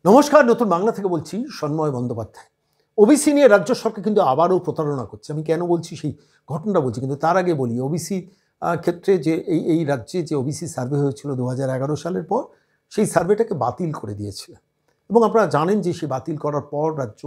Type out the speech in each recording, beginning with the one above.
নমস্কার, নতুন বাংলা থেকে বলছি সন্ময় বন্দ্যোপাধ্যায়। ওবিসি নিয়ে রাজ্য সরকার কিন্তু আবারও প্রতারণা করছে। আমি কেন বলছি সেই ঘটনাটা বলছি, কিন্তু তার আগে বলি ওবিসি ক্ষেত্রে যে এই রাজ্যে যে ওবিসি সার্ভে হয়েছিল 2011 সালের পর, সেই সার্ভেটাকে বাতিল করে দিয়েছিল। এবং আপনারা জানেন যে সেই বাতিল করার পর রাজ্য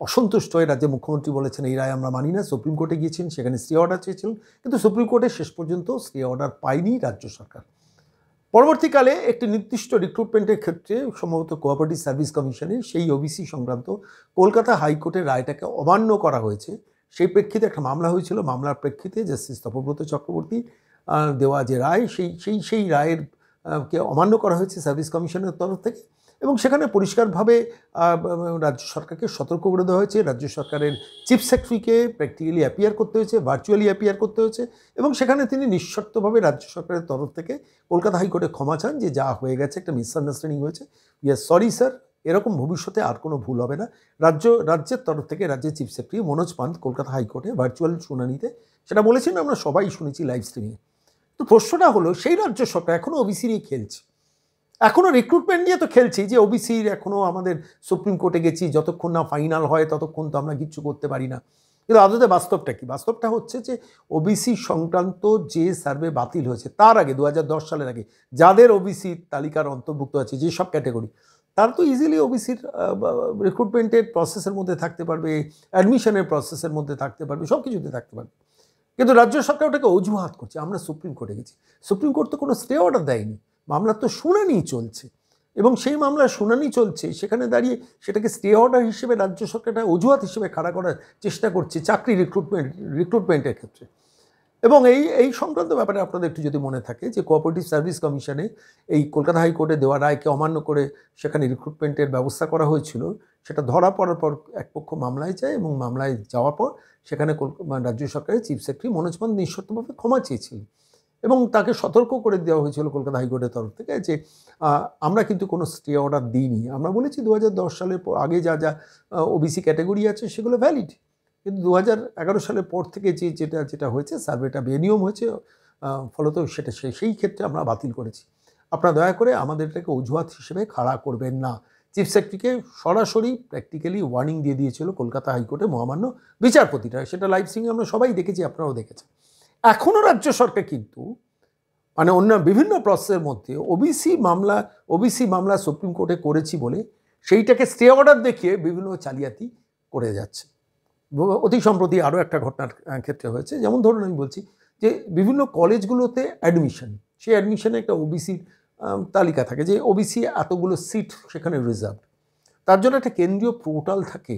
অসন্তুষ্ট হয়ে রাজ্যের মুখ্যমন্ত্রী বলেছেন এই রায় আমরা মানি না। সুপ্রিম কোর্টে গিয়েছেন, সেখানে স্টে অর্ডার চেয়েছিলেন, কিন্তু সুপ্রিম কোর্টে শেষ পর্যন্ত স্টে অর্ডার পায়নি রাজ্য সরকার। পরবর্তীকালে একটি নির্দিষ্ট রিক্রুটমেন্টের ক্ষেত্রে সম্ভবত কোঅপারেটিভ সার্ভিস কমিশনে সেই ওবিসি সংক্রান্ত কলকাতা হাইকোর্টের রায়টাকে অমান্য করা হয়েছে। সেই প্রেক্ষিতে একটা মামলা হয়েছিল। মামলার প্রেক্ষিতে জাস্টিস তপব্রত চক্রবর্তী দেওয়া যে রায়, সেই রায়ের কে অমান্য করা হয়েছে সার্ভিস কমিশনের তরফ থেকে। এবং সেখানে পরিষ্কারভাবে রাজ্য সরকারকে সতর্ক করে দেওয়া হয়েছে। রাজ্য সরকারের চিফ সেক্রেটারিকে প্র্যাকটিক্যালি অ্যাপিয়ার করতে হয়েছে, ভার্চুয়ালি অ্যাপিয়ার করতে হয়েছে। এবং সেখানে তিনি নিঃশর্তভাবে রাজ্য সরকারের তরফ থেকে কলকাতা হাইকোর্টে ক্ষমা চান যে যা হয়ে গেছে একটা মিসআন্ডারস্ট্যান্ডিং হয়েছে, ইয়েস সরি স্যার, এরকম ভবিষ্যতে আর কোনো ভুল হবে না। রাজ্যের তরফ থেকে রাজ্যের চিফ সেক্রেটারি মনোজ পান্ত কলকাতা হাইকোর্টে ভার্চুয়াল শুনানিতে সেটা বলেছেন, আমরা সবাই শুনেছি লাইভ স্ট্রিমিংয়ে। তো প্রশ্নটা হলো, সেই রাজ্য সরকার এখনও ওবিসি নিয়ে খেলছে, এখনও রিক্রুটমেন্ট নিয়ে তো খেলছি যে ওবিসির এখনও আমাদের সুপ্রিম কোর্টে গেছি, যতক্ষণ না ফাইনাল হয় ততক্ষণ তো আমরা কিচ্ছু করতে পারি না। কিন্তু আদতে বাস্তবটা কি? বাস্তবটা হচ্ছে যে ওবিসি সংক্রান্ত যে সার্ভে বাতিল হয়েছে তার আগে 2010 সালের আগে যাদের ওবিসি তালিকার অন্তর্ভুক্ত আছে যেসব ক্যাটাগরি, তারা তো ইজিলি ওবিসির রিক্রুটমেন্টের প্রসেসের মধ্যে থাকতে পারবে, অ্যাডমিশনের প্রসেসের মধ্যে থাকতে পারবে, সব কিছুতে থাকতে পারবে। কিন্তু রাজ্য সরকার ওটাকে অজুহাত করছে, আমরা সুপ্রিম কোর্টে গেছি। সুপ্রিম কোর্ট তো কোনো স্টে অর্ডার দেয়নি, মামলার তো শুনানি চলছে। এবং সেই মামলার শুনানি চলছে, সেখানে দাঁড়িয়ে সেটাকে স্টে অর্ডার হিসেবে রাজ্য সরকারটা অজুহাত হিসেবে খাড়া করার চেষ্টা করছে চাকরি রিক্রুটমেন্টের ক্ষেত্রে। এবং এই সংক্রান্ত ব্যাপারে আপনাদের একটু যদি মনে থাকে যে কোঅপারেটিভ সার্ভিস কমিশনে এই কলকাতা হাইকোর্টে দেওয়া রায়কে অমান্য করে সেখানে রিক্রুটমেন্টের ব্যবস্থা করা হয়েছিল, সেটা ধরা পড়ার পর এক পক্ষ মামলায় যায় এবং মামলায় যাওয়ার পর সেখানে রাজ্য সরকারের চিফ সেক্রেটারি মনোজ পান্ত নিঃশর্তভাবে ক্ষমা চেয়েছিলেন এবং তাকে সতর্ক করে দেওয়া হয়েছিল কলকাতা হাইকোর্টের তরফ থেকে যে আমরা কিন্তু কোনো স্টে অর্ডার দিইনি। আমরা বলেছি 2010 সালের আগে যা যা ওবিসি ক্যাটাগরি আছে সেগুলো ভ্যালিড, কিন্তু 2011 সালের পর থেকে যেটা হয়েছে সার্ভেটা বেনিয়ম হয়েছে, ফলত সেটা সেই ক্ষেত্রে আমরা বাতিল করেছি। আপনারা দয়া করে আমাদের এটাকে অজুহাত হিসেবে খাড়া করবেন না। চিফ সেক্রেটারিকে সরাসরি প্র্যাকটিক্যালি ওয়ার্নিং দিয়ে দিয়েছিল কলকাতা হাইকোর্টে মহামান্য বিচারপতিরা, সেটা লাইভ স্ট্রিমিংয়ে আমরা সবাই দেখেছি, আপনারাও দেখেছেন। এখনও রাজ্য সরকার কিন্তু মানে অন্য বিভিন্ন প্রসেসের মধ্যে ওবিসি মামলা সুপ্রিম কোর্টে করেছি বলে সেইটাকে স্টে অর্ডার দেখিয়ে বিভিন্ন জালিয়াতি করে যাচ্ছে। অতি সম্প্রতি আরও একটা ঘটনার ক্ষেত্রে হয়েছে, যেমন ধরুন আমি বলছি যে বিভিন্ন কলেজগুলোতে অ্যাডমিশন, সেই অ্যাডমিশনে একটা ওবিসির তালিকা থাকে যে ওবিসি এতগুলো সিট সেখানে রিজার্ভ, তার জন্য একটা কেন্দ্রীয় পোর্টাল থাকে।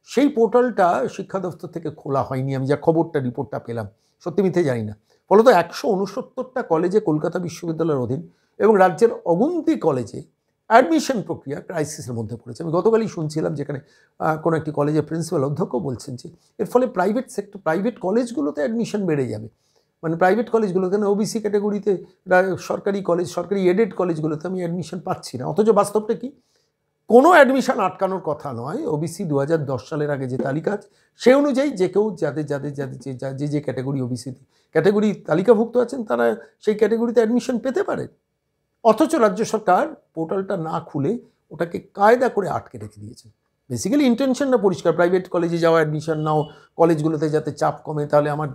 সেই পোর্টালটা শিক্ষা দপ্তর থেকে খোলা হয়নি, আমি যা রিপোর্টটা পেলাম, সত্যি মিথ্যে জানি না। ফলত 169টা কলেজে কলকাতা বিশ্ববিদ্যালয়ের অধীন এবং রাজ্যের অগুন্তি কলেজে অ্যাডমিশন প্রক্রিয়া ক্রাইসিসের মধ্যে পড়েছে। আমি গতকালই শুনছিলাম যেখানে কোনো একটি কলেজের প্রিন্সিপাল অধ্যক্ষ বলছেন যে এর ফলে প্রাইভেট কলেজগুলোতে অ্যাডমিশন বেড়ে যাবে। মানে প্রাইভেট কলেজগুলোতে না, ওবিসি ক্যাটাগরিতে সরকারি এডেড কলেজগুলোতে আমি অ্যাডমিশন পাচ্ছি না। অথচ বাস্তবটা কি? কোনো অ্যাডমিশন আটকানোর কথা নয়। ওবিসি 2010 সালের আগে যে তালিকা আছে সেই অনুযায়ী যে কেউ যে ক্যাটাগরি ওবিসি ক্যাটাগরি তালিকাভুক্ত আছেন তারা সেই ক্যাটাগরিতে অ্যাডমিশন পেতে পারে। অথচ রাজ্য সরকার পোর্টালটা না খুলে ওটাকে কায়দা করে আটকে রেখে দিয়েছে। বেসিক্যালি ইন্টেনশনটা পরিষ্কার, প্রাইভেট কলেজে যাওয়া, অ্যাডমিশন নাও, কলেজগুলোতে যাতে চাপ কমে, তাহলে আমার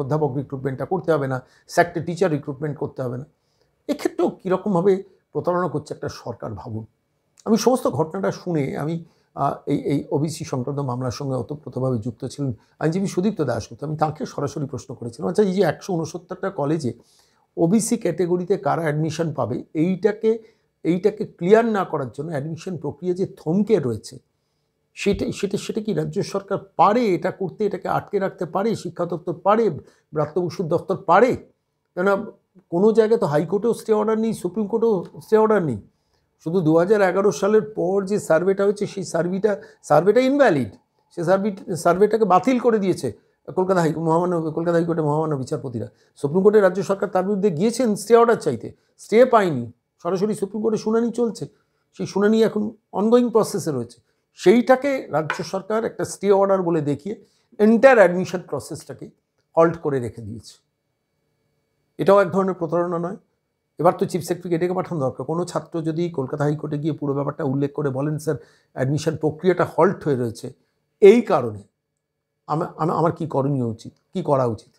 অধ্যাপক রিক্রুটমেন্টটা করতে হবে না, স্যাক্টে টিচার রিক্রুটমেন্ট করতে হবে না। এক্ষেত্রেও কীরকমভাবে প্রতারণা করছে একটা সরকার ভাবুন। আমি সমস্ত ঘটনাটা শুনে আমি এই ওবিসি সংক্রান্ত মামলার সঙ্গে ওতপ্রোতভাবে যুক্ত ছিলেন আইনজীবী সুদীপ্ত দাশগুপ্ত। আমি তাকে সরাসরি প্রশ্ন করেছিলাম, আচ্ছা এই যে 169টা কলেজে ওবিসি ক্যাটেগরিতে কারা অ্যাডমিশন পাবে, এইটাকে ক্লিয়ার না করার জন্য অ্যাডমিশন প্রক্রিয়া যে থমকে রয়েছে, সেটা কি রাজ্য সরকার পারে এটা করতে? এটাকে আটকে রাখতে পারে? শিক্ষা দপ্তর পারে? ব্রাত্য বসুর দপ্তর পারে? কেননা কোনো জায়গায় তো হাইকোর্টেও স্টে অর্ডার নেই, সুপ্রিম কোর্টেও স্টে অর্ডার নেই। শুধু 2011 সালের পর যে সার্ভেটা হয়েছে সেই সার্ভেটা ইনভ্যালিড। সে সার্ভেটাকে বাতিল করে দিয়েছে কলকাতা হাইকোর্টের মহামান্য বিচারপতিরা। সুপ্রিম কোর্টে রাজ্য সরকার তার বিরুদ্ধে গিয়েছেন স্টে অর্ডার চাইতে, স্টে পায়নি। সরাসরি সুপ্রিম কোর্টে শুনানি চলছে, সেই শুনানি এখন অনগোয়িং প্রসেসে রয়েছে। সেইটাকে রাজ্য সরকার একটা স্টে অর্ডার বলে দেখিয়ে এন্টায়ার অ্যাডমিশন প্রসেসটাকে হল্ট করে রেখে দিয়েছে। এটাও এক ধরনের প্রতারণা নয়? এবার তো চিফ সেক্রেটারিকে ডেকে পাঠানো দরকার। কোনো ছাত্র যদি কলকাতা হাইকোর্টে গিয়ে পুরো ব্যাপারটা উল্লেখ করে বলেন স্যার অ্যাডমিশন প্রক্রিয়াটা হল্ট হয়ে রয়েছে এই কারণে, আমার কি করণীয় উচিত, কি করা উচিত?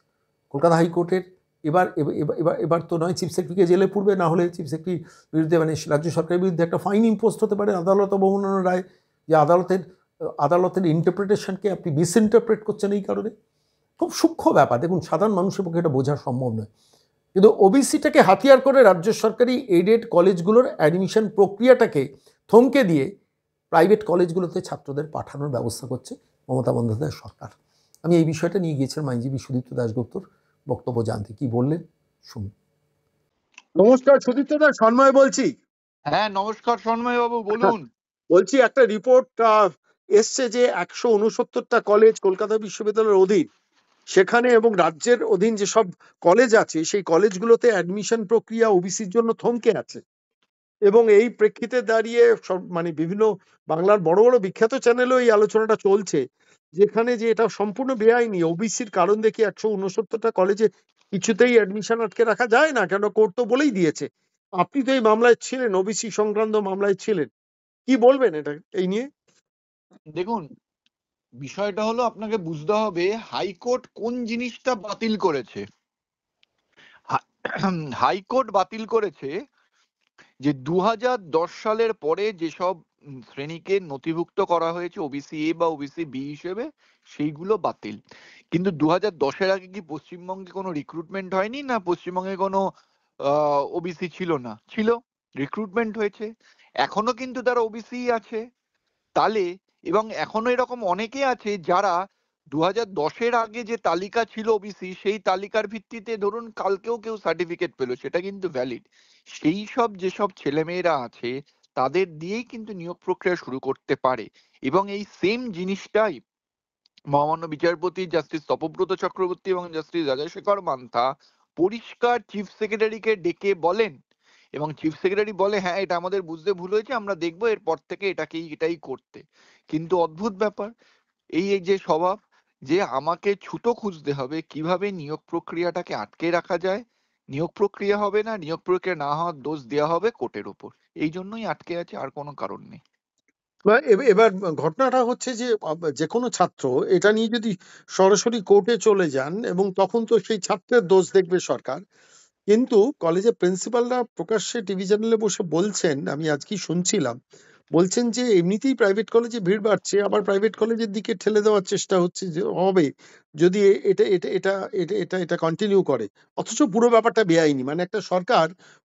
কলকাতা হাইকোর্টের এবার এবার এবার এবার তো নয় চিফ সেক্রেটারিকে জেলে পুরবে, না হলে চিফ সেক্রেটারির বিরুদ্ধে মানে রাজ্য সরকারের বিরুদ্ধে একটা ফাইন ইম্পোজ হতে পারে আদালত অবমাননার রায়, যে আদালতের ইন্টারপ্রিটেশনকে আপনি মিসইন্টারপ্রেট করছেন এই কারণে। খুব সূক্ষ্ম ব্যাপার, দেখুন সাধারণ মানুষের পক্ষে এটা বোঝা সম্ভব নয়, কিন্তু ওবিসিটাকে হাতিয়ার করে রাজ্য সরকারি এইডেড কলেজগুলোর অ্যাডমিশন প্রক্রিয়াটাকে থমকে দিয়ে প্রাইভেট কলেজগুলোতে ছাত্রদের পাঠানোর ব্যবস্থা করছে মমতা বন্দ্যোপাধ্যায় সরকার। আমি এই বিষয়টা নিয়ে গিয়েছিলাম আইনজীবী সুদীপ্ত দাশগুপ্তর বক্তব্য জানতে, কি বললেন শুনুন। নমস্কার সুদীপ্ত দাস, সন্ময় বলছি। হ্যাঁ নমস্কার সন্ময় বাবু, বলুন। বলছি একটা রিপোর্ট এসছে যে 169টা কলেজ কলকাতা বিশ্ববিদ্যালয়ের অধীন, সেখানে এবং রাজ্যের অধীন যেসব কলেজ আছে সেই কলেজগুলোতে অ্যাডমিশন প্রক্রিয়া ওবিসির জন্য থমকে আছে। এবং এই প্রেক্ষিতে দাঁড়িয়ে সব মানে বিভিন্ন বাংলার বড় বড় বিখ্যাত চ্যানেলেও এই আলোচনাটা চলছে, যেখানে যে এটা সম্পূর্ণ বেআইনি। ওবিসির কারণ দেখি 169টা কলেজে কিছুতেই অ্যাডমিশন আটকে রাখা যায় না, কেন কোর্ট তো বলেই দিয়েছে। আপনি তো এই মামলায় ছিলেন, ওবিসি সংক্রান্ত মামলায় ছিলেন, কি বলবেন এটা এই নিয়ে? দেখুন, বিষয়টা হলো আপনাকে বুঝতে হবে হাইকোর্ট কোন জিনিসটা বাতিল করেছে। হাইকোর্ট বাতিল করেছে যে 2010 সালের পরে যেসব শ্রেণীকে নথিভুক্ত করা হয়েছে ওবিসি এ বা ওবিসি বি হিসেবে, সেইগুলো বাতিল। কিন্তু 2010-এর আগে কি পশ্চিমবঙ্গে কোনো রিক্রুটমেন্ট হয়নি? না পশ্চিমবঙ্গে কোনো ওবিসি ছিল না? ছিল, রিক্রুটমেন্ট হয়েছে। এখনো কিন্তু তারা ওবিসি আছে তাহলে, এবং এখনো এরকম অনেকে আছে যারা 2010-এর আগে যে তালিকা ছিল ওবিসি, সেই তালিকার ভিত্তিতে ধরুন কালকেও কেউ সার্টিফিকেট পেলো, সেটা কিন্তু ভ্যালিড। সেই সব যেসব ছেলেমেয়েরা আছে তাদের দিয়েই কিন্তু নিয়োগ প্রক্রিয়া শুরু করতে পারে। এবং এই সেম জিনিসটাই মহামান্য বিচারপতি জাস্টিস তপব্রত চক্রবর্তী এবং জাস্টিস রাজাশেখর মান্থা পরিষ্কার চিফ সেক্রেটারিকে ডেকে বলেন, এবং চিফ সেক্রেটারি বলে হ্যাঁ এটা আমাদের বুঝতে ভুল হয়েছে, আমরা দেখবো এরপর থেকে এটাই করতে। কিন্তু অদ্ভুত ব্যাপার, এই এই যে স্বভাব যে আমাকে ছুতো খুঁজতে হবে কিভাবে নিয়োগ প্রক্রিয়াটাকে আটকে রাখা যায়, নিয়োগ প্রক্রিয়া হবে না, নিয়োগ প্রক্রিয়া না হওয়ার দোষ দেওয়া হবে কোর্টের ওপর, এই জন্যই আটকে আছে, আর কোনো কারণ নেই। এবার ঘটনাটা হচ্ছে যে যে কোনো ছাত্র এটা নিয়ে যদি সরাসরি কোর্টে চলে যান, এবং তখন তো সেই ছাত্রের দোষ দেখবে সরকার। কিন্তু কলেজের প্রিন্সিপালরা প্রকাশ্যে টিভি চ্যানেলে বসে বলছেন, আমি আজকেই শুনছিলাম, বলছেন যে এমনিতেই প্রাইভেট কলেজে ভিড় বাড়ছে, আবার প্রাইভেট কলেজের দিকে ঠেলে দেওয়ার চেষ্টা হচ্ছে যে হবে যদি এটা এটা এটা এটা এটা এটা কন্টিনিউ করে। অথচ পুরো ব্যাপারটা বেআইনি, মানে একটা সরকার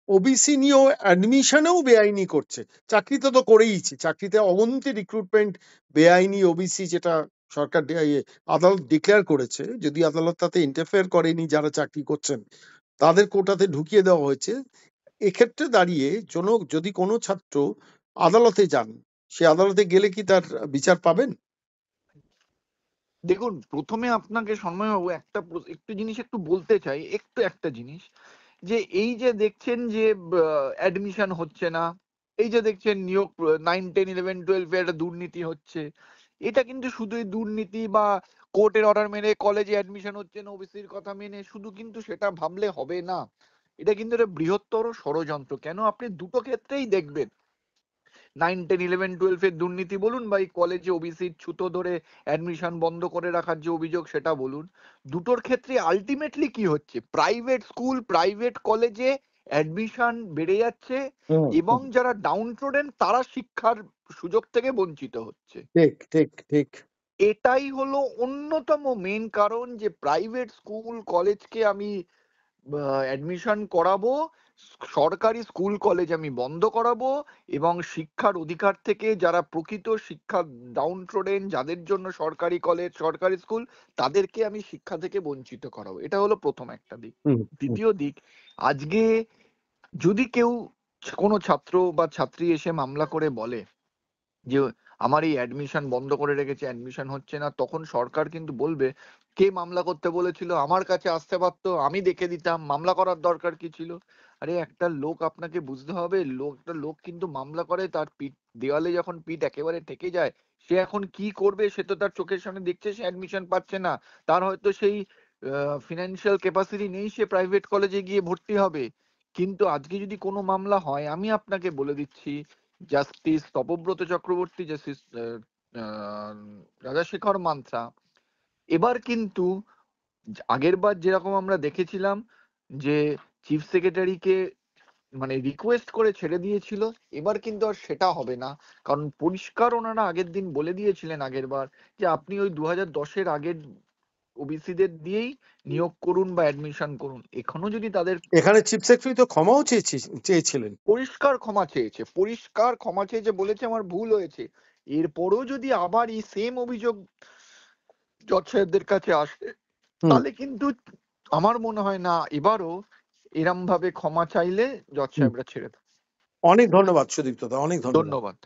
ওবিসি নিয়েও অ্যাডমিশনেও বেআইনি করছে। চাকরিতে তো করেইছে, চাকরিতে অবন্তি রিক্রুটমেন্ট বেআইনি, ওবিসি যেটা সরকার আদালত ডিক্লেয়ার করেছে, যদি আদালত তাতে ইন্টারফেয়ার করেনি, যারা চাকরি করছেন তাদের কোটাতে ঢুকিয়ে দেওয়া হয়েছে। এক্ষেত্রে দাঁড়িয়ে যদি কোনো ছাত্র আদালতে যান, সে আদালতে গেলে কি তার বিচার পাবেন? দেখুন, প্রথমে আপনাকে সন্ময়বাবু একটু জিনিস একটু বলতে চাই, একটা জিনিস, যে এই যে দেখছেন যে অ্যাডমিশন হচ্ছে না, এই যে দেখছেন নিয়োগ 9, 10, 11, 12 একটা দুর্নীতি হচ্ছে, এটা কিন্তু শুধুই দুর্নীতি বা কোর্টের অর্ডার মেনে কলেজে অ্যাডমিশন হচ্ছে না ওবিসির কথা মেনে শুধু কিন্তু সেটা ভাবলে হবে না। এটা কিন্তু একটা বৃহত্তর ষড়যন্ত্র। কেন? আপনি দুটো ক্ষেত্রেই দেখবেন, 9, 10, 11, 12 এর দুর্নীতি বলুন বা এই কলেজে ওবিসির ছুতো ধরে অ্যাডমিশন বন্ধ করে রাখার যে অভিযোগ সেটা বলুন, দুটোর ক্ষেত্রে আলটিমেটলি কি হচ্ছে, প্রাইভেট স্কুল প্রাইভেট কলেজে অ্যাডমিশন বেড়ে যাচ্ছে এবং যারা ডাউন ট্রোডেন তারা শিক্ষার সুযোগ থেকে বঞ্চিত হচ্ছে। ঠিক ঠিক ঠিক। এটাই হলো অন্যতম মেন কারণ, যে প্রাইভেট স্কুল কলেজকে আমি অ্যাডমিশন করাবো, সরকারি স্কুল কলেজ আমি বন্ধ করাবো, এবং শিক্ষার অধিকার থেকে যারা প্রকৃত শিক্ষা ডাউন ট্রোডেন, যাদের জন্য সরকারি কলেজ সরকারি স্কুল, তাদেরকে আমি শিক্ষা থেকে বঞ্চিত করাবো। এটা হলো প্রথম একটা দিক। দ্বিতীয় দিক, আজকে যদি কেউ কোনো ছাত্র বা ছাত্রী এসে মামলা করে বলে যে আমার এই অ্যাডমিশন বন্ধ করে রেখেছে, অ্যাডমিশন হচ্ছে না, তখন সরকার কিন্তু বলবে কে মামলা করতে বলেছিল, আমার কাছে আসতে পারতো, আমি দেখে দিতাম, মামলা করার দরকার কি ছিল। আরে একটা লোক, আপনাকে বুঝতে হবে, একটা লোক কিন্তু মামলা করে, তার পিঠ দেওয়ালে যখন পিঠ একেবারে ঠেকে যায়, সে এখন কি করবে সে তো তার চোখের সামনে দেখছে, সে অ্যাডমিশন পাচ্ছে না, তার হয়তো সেই ফিনান্সিয়াল ক্যাপাসিটি নেই সে প্রাইভেট কলেজে গিয়ে ভর্তি হবে, কিন্তু আজকে যদি কোনো মামলা হয়, আমি আপনাকে বলে দিচ্ছি, জাস্টিস তপব্রত চক্রবর্তী, জাস্টিস রাজাশেখর মান্থা এবার কিন্তু আগের বার যেরকম আমরা দেখেছিলাম যে চিফ সেক্রেটারিকে মানে রিকোয়েস্ট করে ছেড়ে দিয়েছিল, এবার কিন্তু আর সেটা হবে না। কারণ পরিষ্কার ওনারা আগের দিন বলে দিয়েছিলেন আগের বার যে আপনি ওই 2010-এর আগের ওবিসিদের দিয়েই নিয়োগ করুন বা অ্যাডমিশন করুন। এখনো যদি তাদের এখানে চিফ সেক্রেটারি তো ক্ষমাও চেয়েছিলেন। পরিষ্কার ক্ষমা চেয়েছে, বলেছে আমার ভুল হয়েছে। এরপরও যদি আবার এই সেম অভিযোগ জজ সাহেবদের কাছে আসে, তাহলে কিন্তু আমার মনে হয় না এবারও এরম ভাবে ক্ষমা চাইলে জজ সাহেবরা ছেড়ে দেবে। অনেক ধন্যবাদ সুদীপ্ত দা, অনেক ধন্যবাদ। ধন্যবাদ।